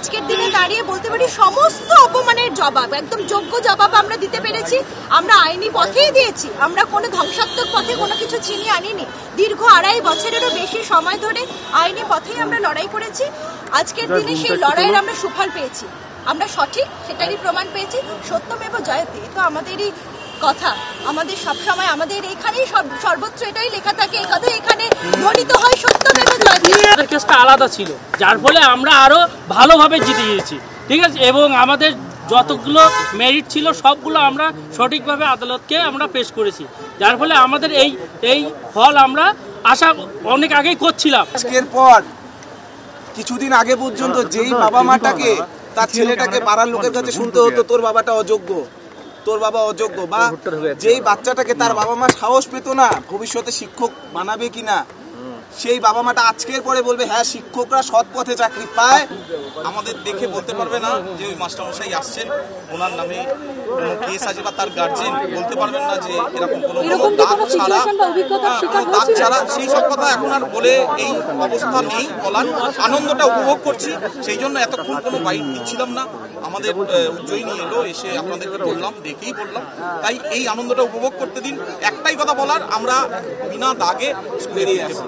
আজকের দিনে দাঁড়িয়ে বলতে পারি সমস্ত অপমানের জবাব, একদম যোগ্য জবাব আমরা দিতে পেরেছি। আমরা আইনি পথেই দিয়েছি, আমরা কোনো ধ্বংসাত্মক পথে কোনো কিছু ছিনিয়ে আনিনি। দীর্ঘ 2.5 বছরেরও বেশি সময় ধরে আইনি পথেই আমরা লড়াই করেছি। আজকের দিনে সেই লড়াইয়ের আমরা সুফল পেয়েছি, আমরা সঠিক সেটারই প্রমাণ পেয়েছি। সত্যমেব জয়তে, তো আমাদেরই কথা, আমাদের সবসময় আমাদের এখানেই সর্বত্র এটাই লেখা থাকে, এই কথা এখানে ধ্বনিত হয়, সত্যমেব জয়তে। কেসটা আলাদা ছিল, যার ফলে আমরা আরো ভালোভাবে জিতে গিয়েছি, ঠিক আছে। এবং আমাদের যতগুলো মেরিট ছিল সবগুলো আমরা সঠিকভাবে আদালতকে আমরা পেশ করেছি, যার ফলে আমাদের এই ফল আমরা আশা অনেক আগেই করছিলাম। আজকের পর কিছুদিন আগে পর্যন্ত যেই বাবা মাটাকে তার ছেলেটাকে পাড়ার লোকের কাছে শুনতে হতো তোর বাবাটা অযোগ্য, তোর বাবা অযোগ্য, বা যেই বাচ্চাটাকে তার বাবা মা সাহস পেত না ভবিষ্যতে শিক্ষক বানাবে কিনা, সেই বাবা মাটা আজকের পরে বলবে হ্যাঁ শিক্ষকরা সৎ পথে চাকরি পায়। আমাদের দেখে বলতে পারবে না যে ওই মাস্টারমশাই আসছেন, ওনার নামে কোনো কেস আছে, বা তার গার্জেন বলতে পারবেন না যে এরকম কোনো দাগ ছাড়া সেই সব কথা এখন আর বলে এই অবস্থা নেই বলার। আনন্দটা উপভোগ করছি, সেই জন্য এতক্ষণ কোনো বাইট দিচ্ছিলাম না। আমাদের উজ্জয়ী নিয়ে এলো, এসে আপনাদেরকে বললাম, দেখেই বললাম, তাই এই আনন্দটা উপভোগ করতে দিন। একটাই কথা বলার, আমরা বিনা দাগে বেরিয়ে আসি।